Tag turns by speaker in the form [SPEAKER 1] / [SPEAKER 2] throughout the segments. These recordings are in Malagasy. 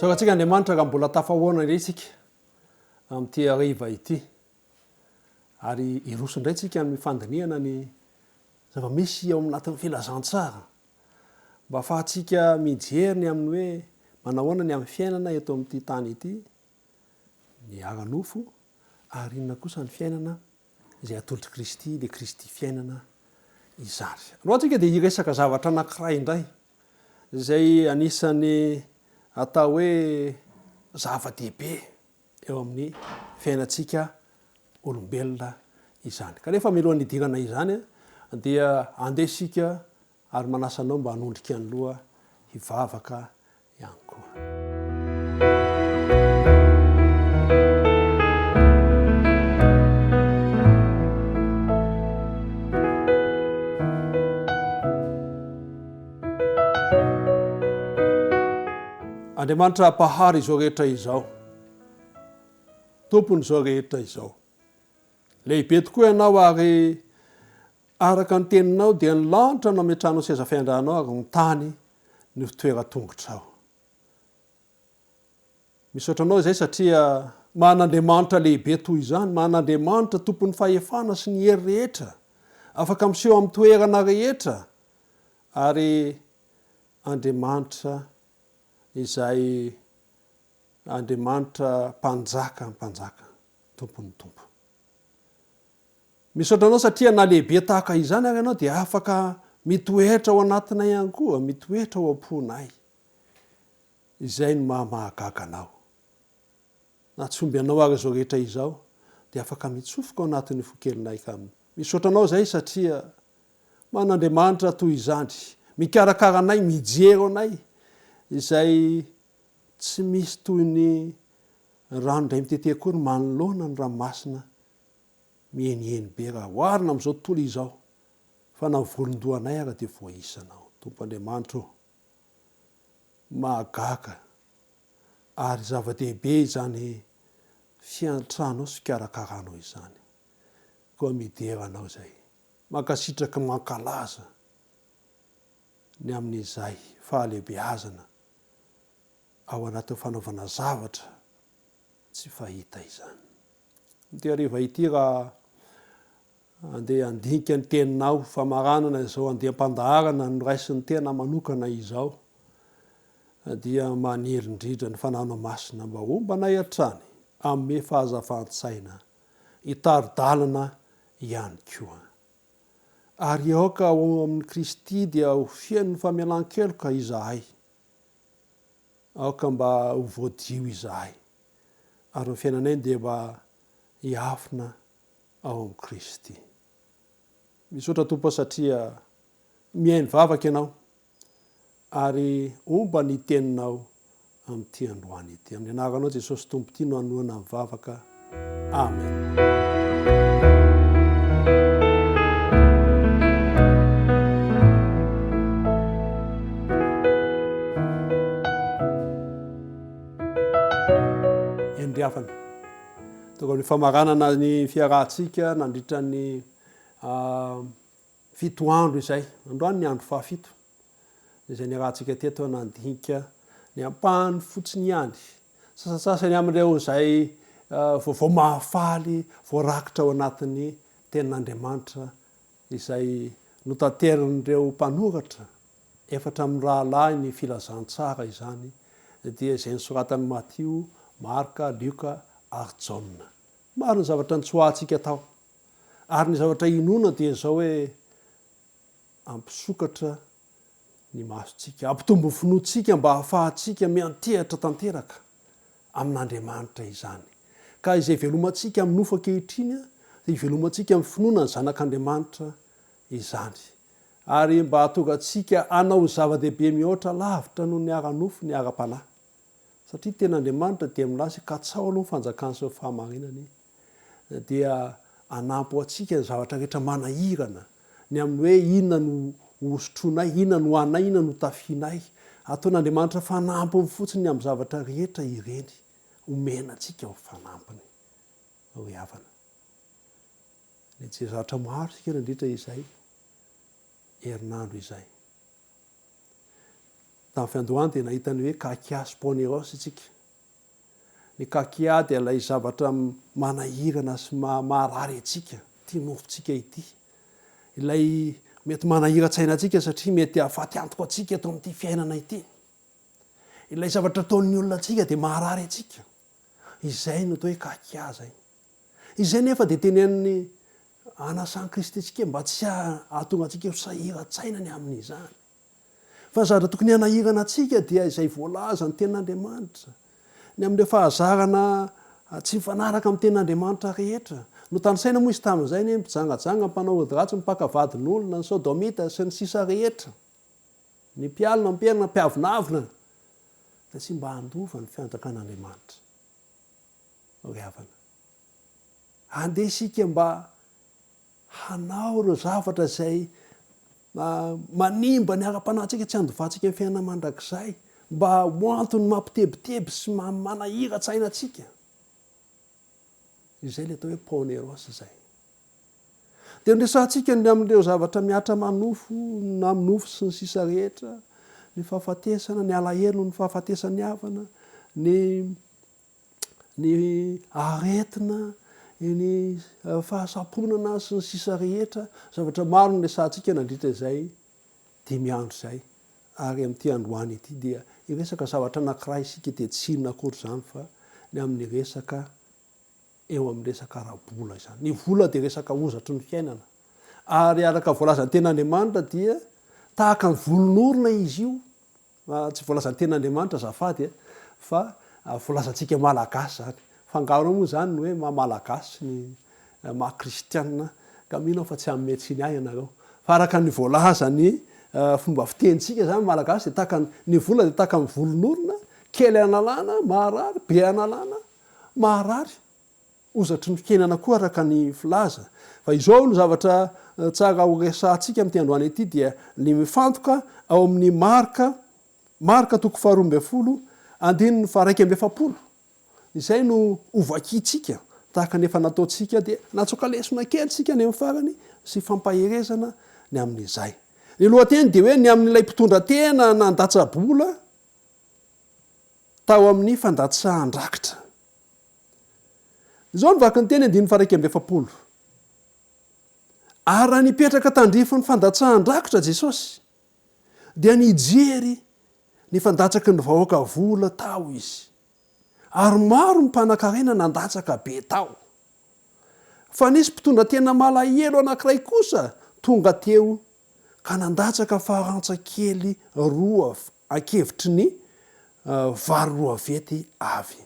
[SPEAKER 1] Saokatsika Andriamanitra ka mbola tafahoana indray isika amin'ity hariva ity. Ary iroso indray tsika amin'ny fandiniana ny zava-misy ao anatin'ny filazantsara. Mba ahafahantsika mijery ny amin'ny hoe manahoana ny amin'ny fiainana eto amin'ity tany ity, ny ara-nofo, ary inona kosa ny fiainana izay atolotry Kristy, dia Kristy fiainana izany. Raha tsika dia hiresaka zavatra anankiray indray, izay anisany atao hoe zava-dehibe eo amin'ny fiainantsika olombelona izany. Kanefa milohan'ny idirana izany dia andesika ary manasanao mba hanondrika ny loha hivavaka ihany koa. Andriamanitra mpahary izao rehetra izao, tompony izao rehetra izao. Lehibe tokoa ianao ary araka ny teninao dia ny lanitra nametranao seza fiandranao ary ny tany ny toeran-tongotrao. Misaotra anao izay satria manandriamanitra lehibe toy izany, manandriamanitra tompon'ny fahefana sy ny hery rehetra, afaka miseho amin'ny toerana rehetra, ary Andriamanitra izay Andriamanitra mpanjaka, tompon'ny tompo. Misaotra anao satria na lehibe tahaka izany ary ianao dia afaka mitoetra ao anatinay ihany koa, mitoetra ao am-ponay. Izay no mahamahagaga anao. Na tsy omby anao ary izao rehetra izao, dia afaka mitsofoka ao anatin'ny fokelinay kaminy. Misaotra anao izay satria manandriamanitra toy izany, mikarakara anay, mijery anay, izay tsy misy toy ny rano indray mitete koa ny manoloana ny ranomasina mieniheny be raha oharina amin'izao tontolo izao, fa na volondohanay ary dia voaisanao. Tompo Andriamanitra ô, mahagaga ary zava-dehibe izany fiantranao sy fikarakaranao izany. Koa mideranao izay, mankasitraka mankalaza ny amin'izay fahalehibeazana ao anatin'ny fanaovana zavatra tsy fahita izany. Ity hariva ity raha andeha andinika ny teninao famaranana izao andiham-pandaharana ny raisin'ny tena manokana izao, dia maniry indrindra ny fananao masina mba ombanay hatrany amin'ny fahazavan-tsaina hitari-dalana ihany koa. Ary aoka ao amin'ny Kristy dia ho fian'ny famelan-keloka izahay, aoka mba ho voadio izahay, ary ny fiainanay dia mba hiafina ao amin'ny Kristy. Misaotra Tompo satria mihaino vavaka ianao, ary omba ny teninao amin'ity androany ity. Amin'ny anaranao Jesosy Tompo ity no hanoana ny vavaka. Amen. Endriafana. Tokony ny famaranana ny fiarahantsika nandritra ny 7 andro izay. Androany ny andro 7. Izay niarahantsika teto nandinika ny ampahany fotsiny ihany. Sasasasany amin'ireo izay vao mahafaly, voarakitra ao anatin'ny tenin'Andriamanitra izay notanteran'ireo mpanoratra 4 amin'ny rahalahy ny filazantsara izany, dia izay nisoratan'i Mattio, Marka, Luka ary Jaona. Maro ny zavatra nitsoahantsika tao. Ary ny zavatra inona dia izao hoe ampisokatra ny masontsika, ampitombo ny finoantsika mba ahafahantsika miantehatra tanteraka amin'Andriamanitra izany. Ka izay velomantsika amin'ny nofo ankehitriny, dia velomantsika amin'ny finoana ny zanak'Andriamanitra izany. Ary mba hahatonga antsika hanao zava-dehibe mihoatra lavitra noho ny ara-nofo, ny ara-panahy. Satria tena Andriamanitra dia milasy katsao aloha ny fanjakany sy ny fahamarinany, dia hanampy antsika ny zavatra rehetra manahirana, ny amin'ny hoe inona no hosotroanay, inona no hoanay, inona no tafianay. Ataon'Andriamanitra fanampiny fotsiny amin'ny zavatra rehetra ireny, omena antsika ho fanampiny ho havana. Ny zavatra maro sika nandritra izay herinandro izay. tamin'ny fiandohany dia nahitany hoe kakia sponeros itsika. Ny kakia dia ilay zavatra manahirana sy maharary atsika ty nofotsika ity. Ilay mety manahira-tsaina atsika satria mety ahafaty antoko atsika eto amin'ity fiainana ity. Ilay zavatra ataon'ny olona atsika dia maharary atsika. Izay no atao hoe kakia zay. Izay nefa dia teneniny anasan'i Kristy atsika mba tsy ahatonga atsika ho sahira-tsainany amin'izany. Fa zavatra tokony hanahirana atsika dia izay voalaza ny tenin'Andriamanitra. Ny amin'ireo fahazarana tsy mifanaraka amin'ny tenin'Andriamanitra rehetra. No tanysaina moa izy tamin'izay ny mpijangajanga, mpanao ody ratsy, mipakavadin'olona, ny sodomita sy ny sisa rehetra. Ny mpialina, mperina, mpiavonavina. Dia tsy mba handova ny fiantrakan'Andriamanitra. Ry havana. Andeha isika mba hanao ireo zavatra izay manimba ny ara-panahintsika tsy handovatsika ny fiainana mandrakizay. Mba ho antony mampitebiteby sy manahira-tsaina atsika. Izay le atao hoe poneros zay. Dia nresantsika ny amin'ireo zavatra miatra manofo, na minofo sy ny sisa rehetra, ny fahafatesana, ny alahelo, ny fahafatesany havana, ny aretina, ny fahasaponana sy ny sisa rehetra, zavatra maro ny resantsika nandritra izay 5 andro zay. Ary amin'ity androany ity dia iresaka zavatra anankiray isika dia tsy inona akory zany fa ny amin'ny resaka eo amin'ny resaka ara-bola izany. Ny vola dia resaka ozatry ny fiainana. Ary araka voalazan'ny ten'Andriamanitra dia tahaka ny volon'orona izy io. Tsy voalazan'ny ten'Andriamanitra zafady fa voalazantsika malagasy zany. Fangaro moa zany ny hoe malagasy ny maha-kristianina ka mino fa tsy ametsiny ahy ianareo. Fa araka ny voalazany fomba fitenitsika zany malagasy dia tahaka ny vola dia tahaka ny volon'orona, kely analana, maharary, be analana, maharary. Ozatry ny fiainana koa araka ny filaza. Fa izao ny zavatra tsara ho resantsika amin'ity androany ity dia ny mifantoka ao amin'ny marika toko 12, andininy fa 1/7. Izay no ovakitsika tahaka nefa nataontsika dia natsoka lesona kely tsika ny amin'ny farany sy fampaherezana ny amin'izay. Ny lohateny dia hoe ny amin'ilay mpitondra tena nandatsa-bola tao amin'ny fandatsahan-drakitra. Izao nivaky ny teny 1/7. Ary raha nipetraka tandrifo ny fandatsahan-drakitra Jesosy dia nijery ny fandatsaky ny vahoaka vola tao izy. Ary maro ny mpanan-karena nandatsaka be tao. Fa nisy mpitondra tena malahelo anankiray kosa tonga teo ka nandatsaka farantsakely 2 ankevitry ny vary 2 vety avy.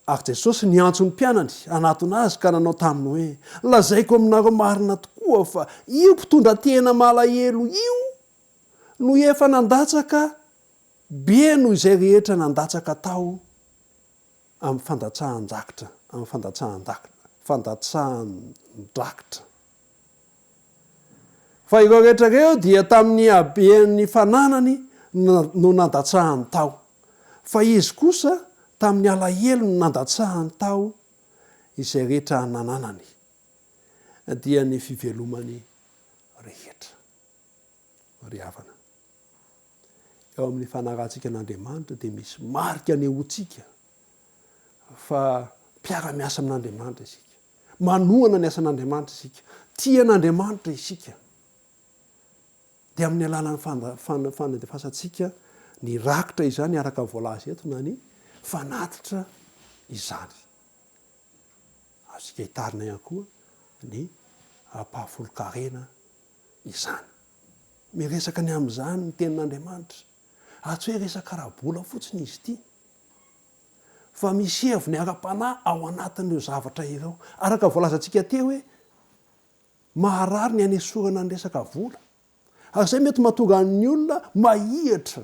[SPEAKER 1] Ary Jesosy niantso ny mpianatra anatona azy ka nanao taminy hoe lazaiko aminareo marina tokoa fa io mpitondra tena malahelo io no efa nandatsaka be noho izay rehetra nandatsaka tao amin'ny fandatsahan-drakitra, amin'ny fandatsahan-drakitra. Fa ireo rehetra ireo dia tamin'ny haben'ny fananany no nandatsahany tao. Fa izy kosa tamin'ny alahelo no nandatsahany tao izay rehetra nananany. Dia ny fivelomany rehetra. Ry havana. Eo amin'ny fanarantsika n'Andriamanitra dia misy marika anehoantsika fa mpiara-miasa amin'Andriamanitra isika. Manohana ny asan'Andriamanitra isika. Tia an'Andriamanitra isika. Dia amin'ny alalan'ny fandefasantsika ny rakitra izany araka voalaza eto na ny fanatitra izany. Azika hitarina ihany koa ny mpahafolo-karena izany. Miresaka ny amin'izany ny tenin'Andriamanitra. Tsy hoe resaka ara-bola fotsiny izy ity. Fa misy heviny ara-panahy ao anatin'ireo zavatra ireo. Araka voalazantsika teo hoe maharary ny hanesorana ny resaka vola. Ary izay mety mahatonga ny olona mahihatra.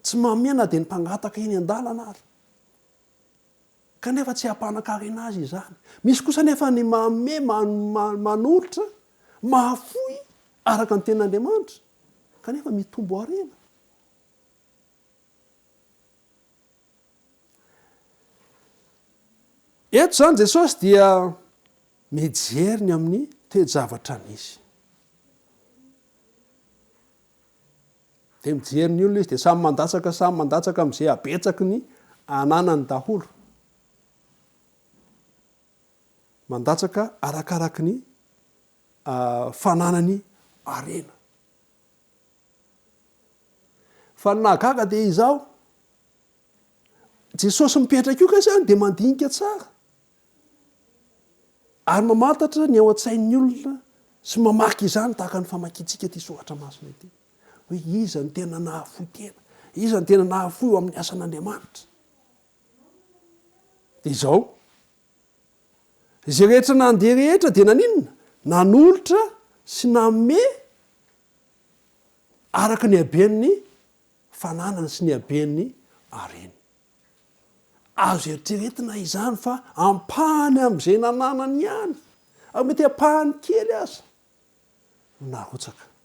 [SPEAKER 1] Tsy mamena dia ny mpangataka eny an-dalana ary. Kanefa tsy hampanan-karena azy izany. Misy kosa nefa ny manome, manolotra, mahafoy araka ny tenin'Andriamanitra. Kanefa mitombo harena. Eto zany Jesosy dia mijery ny amin'ny toe-javatra nisy. de mijery ny olona izy de samy mandatsaka am'izay abetsaky ny ananany daholo mandatsaka arakaraky ny fananany arena fa nagaga de izao jesosy mipetraka io ka zany de mandinika tsara ary mamantatra ny ao an-tsain'ny olona sy mamaky izany tahaka ny famakitsika ty sohatra masina ity hoe iza ny tena nahafoy tena iza ny tena nahafoy eo amin'ny asan'Andriamanitra de izao izay rehetra nandeha rehetra de naninona nanolotra sy nanome araka ny haben'ny fananana sy ny haben'ny areny azo eritreretina izany fa ampahany am'izay nananany ihany mety ampahany kely aza narotsaka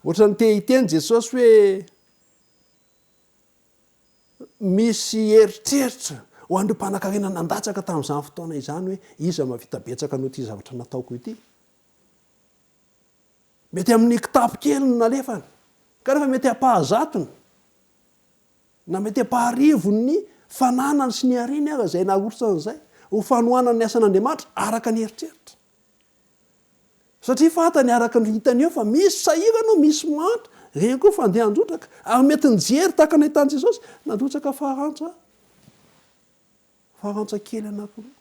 [SPEAKER 1] ohatra ny te hiteny Jesosy hoe misy eritreritra ho an'ireo mpanan-karena nandatsaka tamin'izany fotoana izany hoe iza mahavita betsaka noho ty zavatra nataoko ity mety amin'ny kitapo kely no nalefany kanefa mety hampahazatony na mety hampaharivony ny fananany sy ny areny ara zay narotra an'izay ho fanohanany ny asan'Andriamanitra araka ny eritreritra satria fatany araka ny hitany eo fa misy sahirana misy mantra reny koa fandeha androtraka ary mety nijery tahaka ny ahitany Jesosy nandrotsaka farantsa kely anankiroa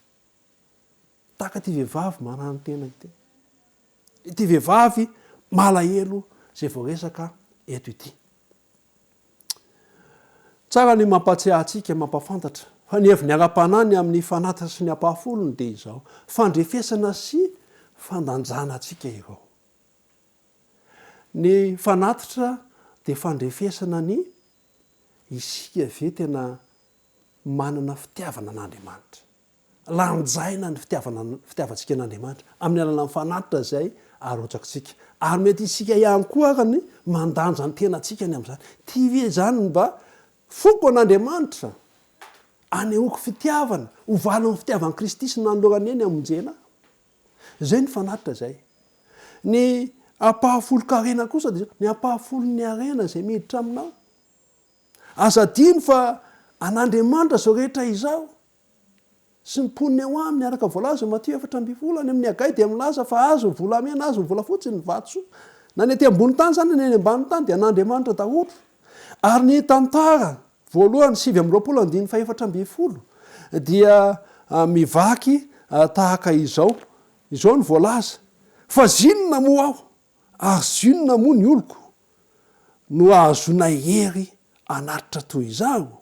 [SPEAKER 1] tahaka ty vehivavy manano tena ity ity vehivavy malahelo zay voaresaka eto ity tsara ny mampatsiahy antsika mampafantatra fa ny heviny ara-panany amin'ny fanatatra sy ny ampahafolony de izao fandrefesana sy fandanjana antsika ireo ny fanatatra de fandrefesana ny isika ve tena manana fitiavana an'Andriamanitra lanjaina ny fitiavantsika an'Andriamanitra amin'ny alana ny fanatitra zay arotsakitsika ary mety isika ihany koa arany mandanja ny tenantsika ny am'izany ty ve zany mba foko an'Andriamanitra anehoako fitiavana hovalony fitiavany Kristy sy nanolorany eny amonjena zay ny fanatitra zay ny ampahafolo-karena kosa de ny ampahafolon'ny arena zay miditra aminao azadino fa an'Andriamanitra zao rehetra izao sy mimponiny ao aminy araka voalaza Matthieu 4:20 any amin'ny agay de milaza fa azo volamena azo vola fotsiny ny vatso na ny aty ambony tany zany ny ambany tany de an'Andriamanitra daholo ary ny tantara voalohany 7:24 dia mivaky tahaka izao ny voalaza fa zinona moa aho ary zinona moa ny oloko no ahazonay hery anatitra toy izao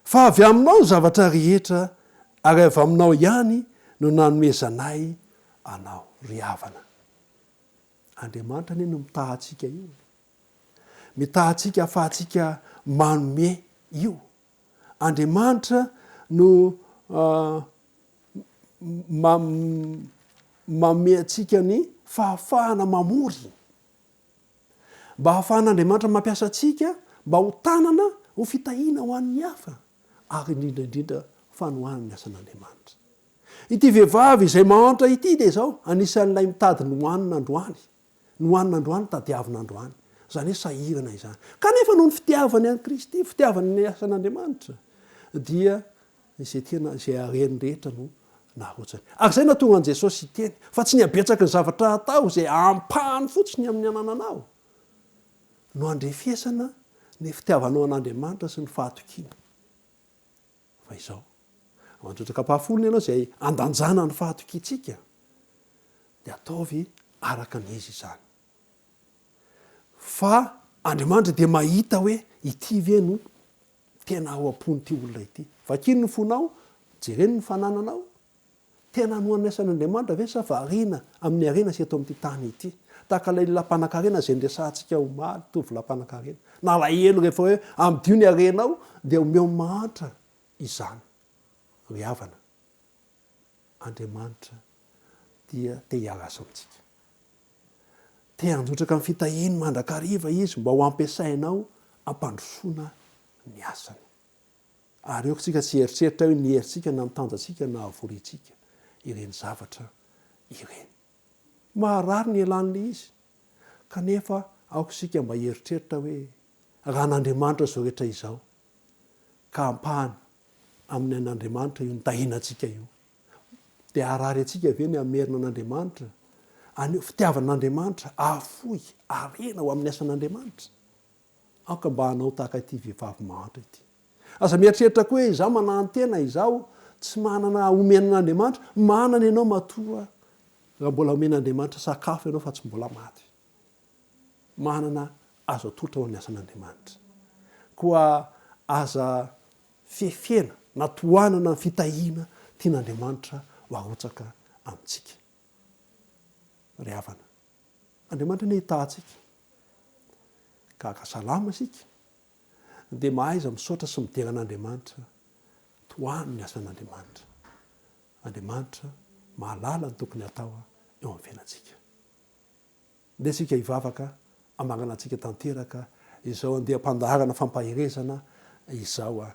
[SPEAKER 1] fa avy aminao zavatra rehetra ary avy aminao ihany no nanomezanay anao ry havana Andriamanitra ny no mitahantsika io mitahantsika afahantsika manome io Andriamanitra no manome atsika ny fahafahana mamory mba hahafahan'Andriamanitra mampiasa atsika mba ho tanana ho fitahina ho an'ny hafa ary indrindraindrindra fanohanany asan'Andriamanitra ity vehivavy izay mahantra ity de zao anisan'ilay mitady nohanina androany tadiavina androany zany hoe sahirana izany kanefa noho ny fitiavany an'i Kristy fitiavany ny asan'Andriamanitra dia izay tena zay areny rehetra no narotsany ary zay natonga an' Jesosy iteny fa tsy ny abetsaky ny zavatra atao zay ampahany fotsiny amin'ny anananao no andrefesana ny fitiavanao an'Andriamanitra sy ny fahatokiana fa izao mandrotraka ampahafolony ianao zay andanjana ny fahatokiantsika de ataovy araka n'izy izany fa Andriamanitra de mahita hoe ity ve no tena ao am-pony ty olona ity vakino ny fonao jereny ny fanananao tena anohan'ny asan'Andriamanitra ve sa variana amin'ny arena sy eto amin'ity tany ity tahaka ilay lampanankarena zay ndresantsika omaly tovy lampanankarena na lahelo rehefa hoe am'dio ny arenao de omeo mahantra izany ry havana Andriamanitra dia te hiarasa amintsika te handrotraka amin'ny fitahiny mandrakariva izy mba ho ampiasainao ampandrosoana ny asany ary eo tsika tsy eritreritra hoe ny heritsika na mitanjatsika na avoritsika ireny zavatra ireny maharary ny elan'le izy kanefa aoko sika mba heritreritra hoe raha n'Andriamanitra zao rehetra izao ka ampahany amin'ny an'Andriamanitra io nitahina antsika io dia arary antsika ve ny amerina an'Andriamanitra anio fitiavan'Andriamanitra afoy arena ho amin'ny asan'Andriamanitra aoka mba hanao tahaka ity vehivavy mahantra ity aza mieritreritra koa hoe izaho manantena izaho tsy manana omenan'Andriamanitra manana ianao matoa raha mbola omen'Andriamanitra sakafo ianao fa tsy mbola maty manana azo atolotra ho an'ny asan'Andriamanitra koa aza fefena natoanana ny fitahiana tian'Andriamanitra ho ahotsaka amintsika ry havana Andriamanitra ny hitantsika ka salama sika dia mahaiza misaotra sy midera an'Andriamanitra toany ny asan'Andriamanitra Andriamanitra mahalala ny tokony atao eo amin'ny fiainantsika dia sika hivavaka amangana antsika tanteraka izao andeha ampandaharana fampaherezana izao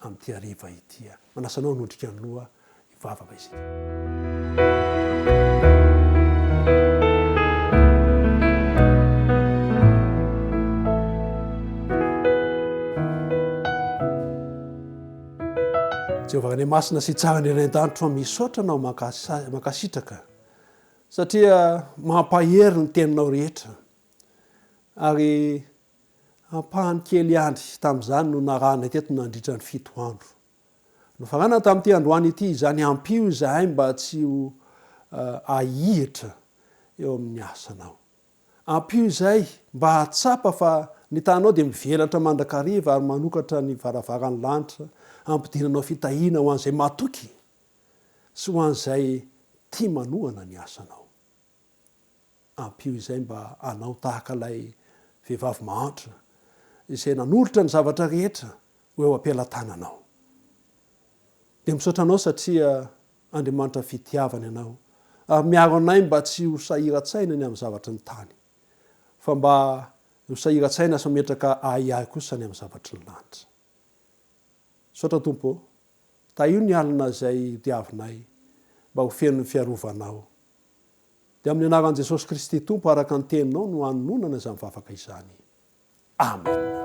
[SPEAKER 1] amin'ity hariva ity manasanao nodrika ny loha hivavaka isika Jehovah ny masina sy tsara ny ren-danitra misaotra anao makasitraka satria mampahery ny teninao rehetra ary ampahany kely andry tamin'izany no narahana teto nandritra ny 7 andro nofarana tamin'ity androany ity izany ampio izahay mba tsy ho ahihitra eo amin'ny asanao ampio izay mba hatsapa fa ny tanao dia mivelatra mandrakariva ary manokatra ny varavaran'ny lanitra ampidiranao fitahiana ho an'izay matoky sy ho an'izay tia manohana ny asanao ampio izay mba anao tahaka ilay vehivavy mahantra izay nanolotra ny zavatra rehetra ho eo am-pialan-tananao dia misaotra anao satria Andriamanitra fitiavana ianao ary miaro anay mba tsy ho sahira-tsaina ny amin'ny zavatra ny tany fa mba ho sahira-tsaina sy metraka ahiahy kosa ny amin'ny zavatra ny lanitra misaotra tompo tahio ny alina izay diavinay mba ho feno ny fiarovanao dia amin'ny anaran'i Jesosy Kristy tompo araka ny teninao no hanonana izany vavaka izany amen